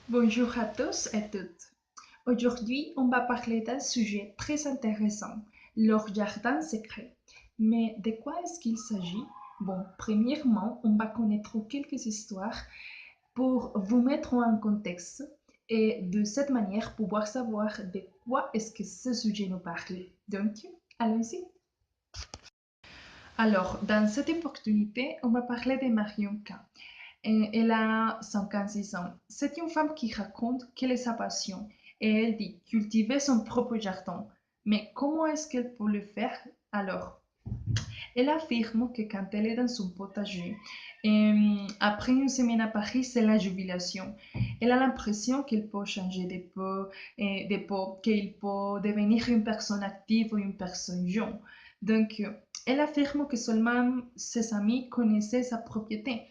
Bonjour à tous et toutes. Aujourd'hui, on va parler d'un sujet très intéressant, leur jardin secret. Mais de quoi est-ce qu'il s'agit? Bon, premièrement, on va connaître quelques histoires pour vous mettre en contexte et de cette manière pouvoir savoir de quoi est-ce que ce sujet nous parle. Donc, allons-y. Alors, dans cette opportunité, on va parler de Marion K. Elle a 56 ans. C'est une femme qui raconte quelle est sa passion. Et elle dit cultiver son propre jardin. Mais comment est-ce qu'elle peut le faire alors? Elle affirme que quand elle est dans son potager, après une semaine à Paris, c'est la jubilation. Elle a l'impression qu'elle peut changer de peau, qu'elle peut devenir une personne active ou une personne jeune. Donc, elle affirme que seulement ses amis connaissaient sa propriété.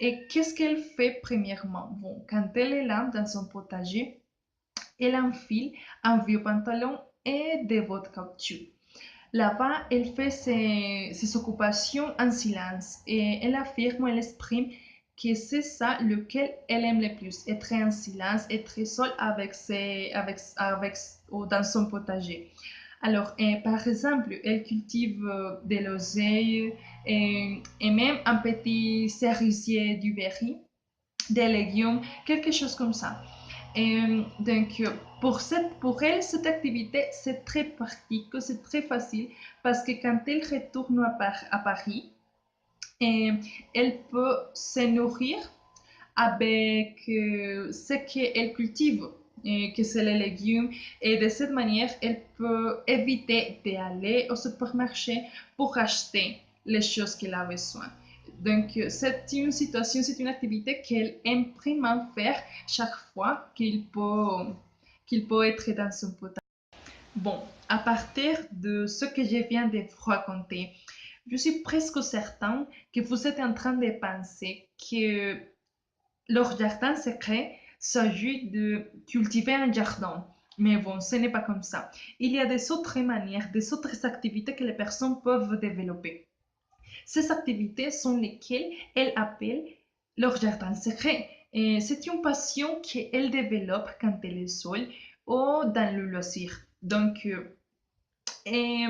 Et qu'est-ce qu'elle fait premièrement? Bon, quand elle est là dans son potager, elle enfile un vieux pantalon et des bottes caoutchouc. Là-bas, elle fait ses occupations en silence et elle affirme, elle exprime que c'est ça lequel elle aime le plus, être en silence, être seule dans son potager. Alors, par exemple, elle cultive de l'oseille et même un petit cerisier du berry, des légumes, quelque chose comme ça. Donc, pour elle, cette activité, c'est très pratique, c'est très facile parce que quand elle retourne à Paris, et elle peut se nourrir avec ce qu'elle cultive, et que c'est les légumes. Et de cette manière, elle peut éviter d'aller au supermarché pour acheter les choses qu'elle a besoin. Donc, c'est une situation, c'est une activité qu'elle aime vraiment faire chaque fois qu'il peut être dans son potager. Bon, à partir de ce que je viens de vous raconter, je suis presque certain que vous êtes en train de penser que leur jardin secret s'agit de cultiver un jardin. Mais bon, ce n'est pas comme ça. Il y a des autres manières, des autres activités que les personnes peuvent développer. Ces activités sont lesquelles elles appellent leur jardin secret. Et c'est une passion qu'elle développe quand elle est seule ou dans le loisir. Donc, et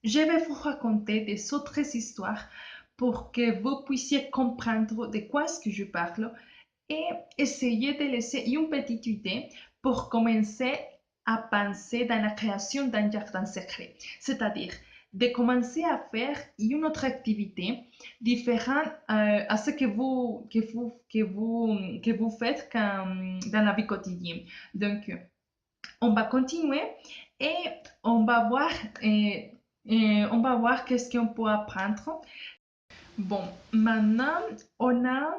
je vais vous raconter des autres histoires pour que vous puissiez comprendre de quoi est-ce que je parle et essayer de laisser une petite idée pour commencer à penser dans la création d'un jardin secret. C'est-à-dire de commencer à faire une autre activité différente à ce que vous faites dans la vie quotidienne. Donc, on va continuer et on va voir, on va voir qu'est-ce qu'on peut apprendre. Bon, maintenant, on a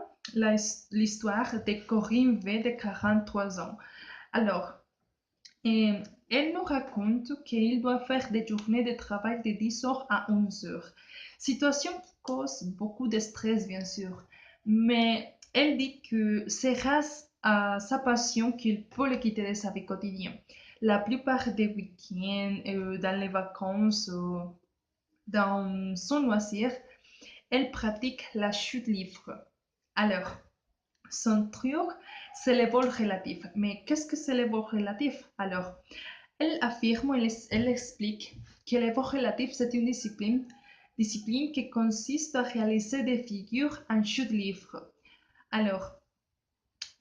l'histoire de Corinne V de 43 ans. Alors, elle nous raconte qu'il doit faire des journées de travail de 10 heures à 11 heures. Situation qui cause beaucoup de stress, bien sûr. Mais elle dit que c'est grâce à sa passion qu'il peut le quitter de sa vie quotidienne. La plupart des week-ends, dans les vacances, dans son loisir, elle pratique la chute libre. Alors, son truc, c'est le vol relatif. Mais qu'est-ce que c'est le vol relatif? Alors, elle affirme, elle explique que le vol relatif, c'est une discipline qui consiste à réaliser des figures en chute libre. Alors,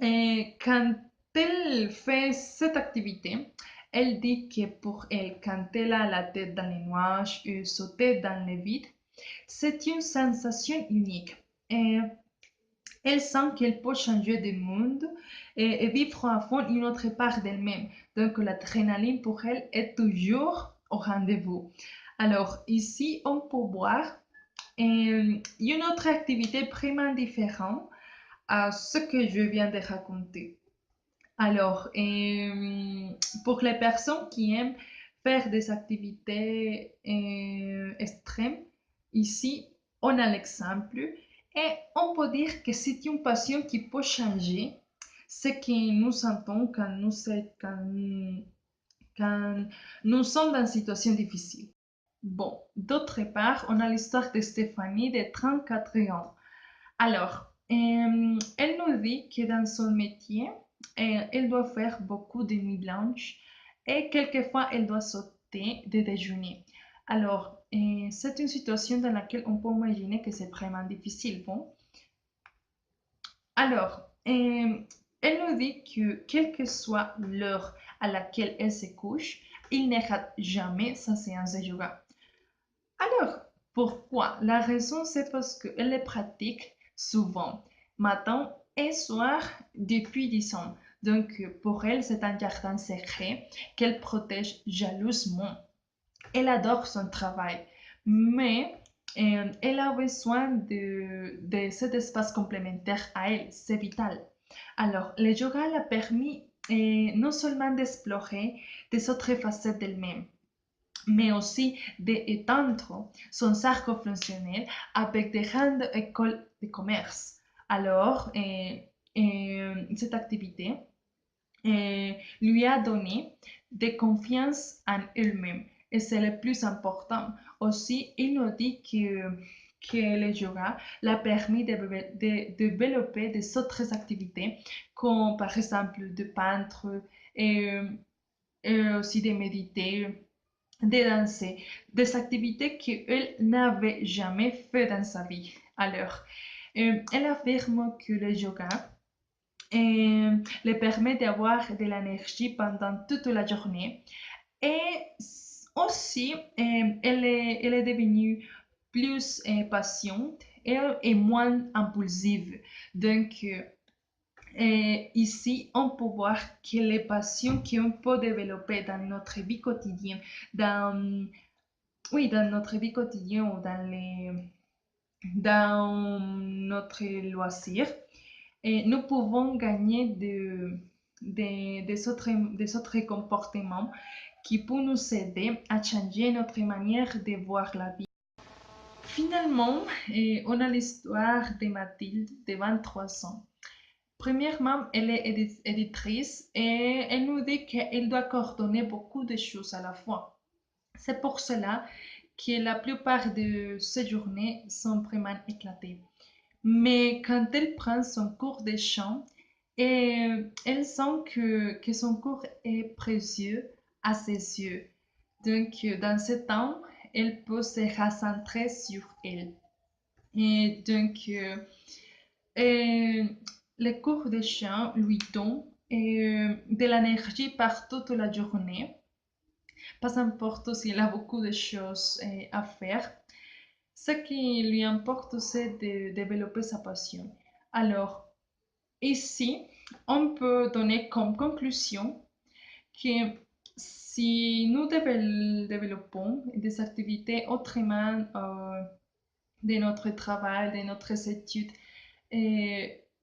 quand elle fait cette activité, elle dit que pour elle, quand elle a la tête dans les nuages et sauter dans le vide, c'est une sensation unique. Et elle sent qu'elle peut changer de monde et vivre à fond une autre part d'elle-même. Donc l'adrénaline pour elle est toujours au rendez-vous. Alors ici, on peut voir une autre activité vraiment différente à ce que je viens de raconter. Alors, pour les personnes qui aiment faire des activités extrêmes, ici, on a l'exemple et on peut dire que c'est une passion qui peut changer ce que nous sentons quand nous sommes dans une situation difficile. Bon, d'autre part, on a l'histoire de Stéphanie de 34 ans. Alors, Elle nous dit que dans son métier, elle doit faire beaucoup de nuits blanches et quelquefois elle doit sauter des déjeuners. Alors, c'est une situation dans laquelle on peut imaginer que c'est vraiment difficile. Bon, alors, elle nous dit que quelle que soit l'heure à laquelle elle se couche, il ne rate jamais sa séance de yoga. Alors, pourquoi? La raison, c'est parce qu'elle les pratique souvent, matin et soir, depuis 10 ans. Donc, pour elle, c'est un jardin secret qu'elle protège jalousement. Elle adore son travail, mais elle a besoin de cet espace complémentaire à elle. C'est vital. Alors, le yoga l'a permis non seulement d'explorer des autres facettes d'elle-même, mais aussi d'étendre son cercle fonctionnel avec des grandes écoles de commerce. Alors, cette activité lui a donné de confiance en elle-même. Et c'est le plus important. Aussi, il nous dit que le yoga l'a permis de développer des autres activités, comme par exemple de peindre et, et aussi de méditer, de danser, des activités qu'elle n'avait jamais fait dans sa vie. Alors, elle affirme que le yoga le permet d'avoir de l'énergie pendant toute la journée et aussi elle est devenue plus patiente et moins impulsive. Donc, ici, on peut voir que les passions qu'on peut développer dans notre vie quotidienne, oui, dans notre vie quotidienne ou dans notre loisir, et nous pouvons gagner des autres comportements qui peuvent nous aider à changer notre manière de voir la vie. Finalement, on a l'histoire de Mathilde de 23 ans. Premièrement, elle est éditrice et elle nous dit qu'elle doit coordonner beaucoup de choses à la fois. C'est pour cela que la plupart de ses journées sont vraiment éclatées. Mais quand elle prend son cours de chant, elle sent que son cours est précieux à ses yeux. Donc, dans ce temps, elle peut se recentrer sur elle. Et donc, euh, les cours de chant lui donnent de l'énergie par toute la journée. Pas importe s'il a beaucoup de choses à faire. Ce qui lui importe, c'est de développer sa passion. Alors, ici, on peut donner comme conclusion que si nous développons des activités autrement de notre travail, de notre études,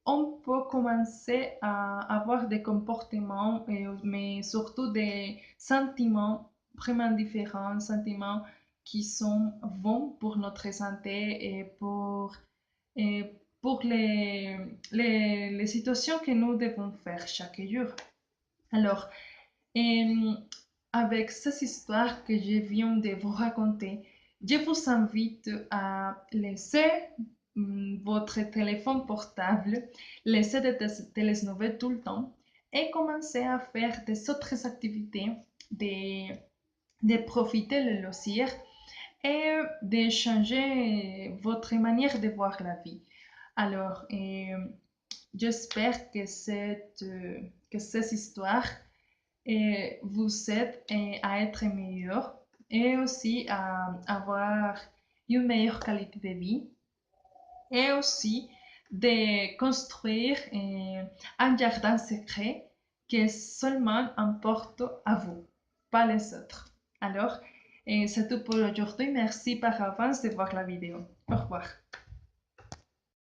on peut commencer à avoir des comportements, mais surtout des sentiments vraiment différents, sentiments qui sont bons pour notre santé et pour les situations que nous devons faire chaque jour. Alors, euh, avec ces histoires que je viens de vous raconter, je vous invite à laisser votre téléphone portable, laisser des nouvelles tout le temps et commencer à faire des autres activités, de profiter le loisir et de changer votre manière de voir la vie. Alors, j'espère que ces histoires vous aident à être meilleur et aussi à avoir une meilleure qualité de vie et aussi de construire un jardin secret qui seulement importe à vous, pas les autres. Alors, c'est tout pour aujourd'hui. Merci par avance de voir la vidéo. Au revoir.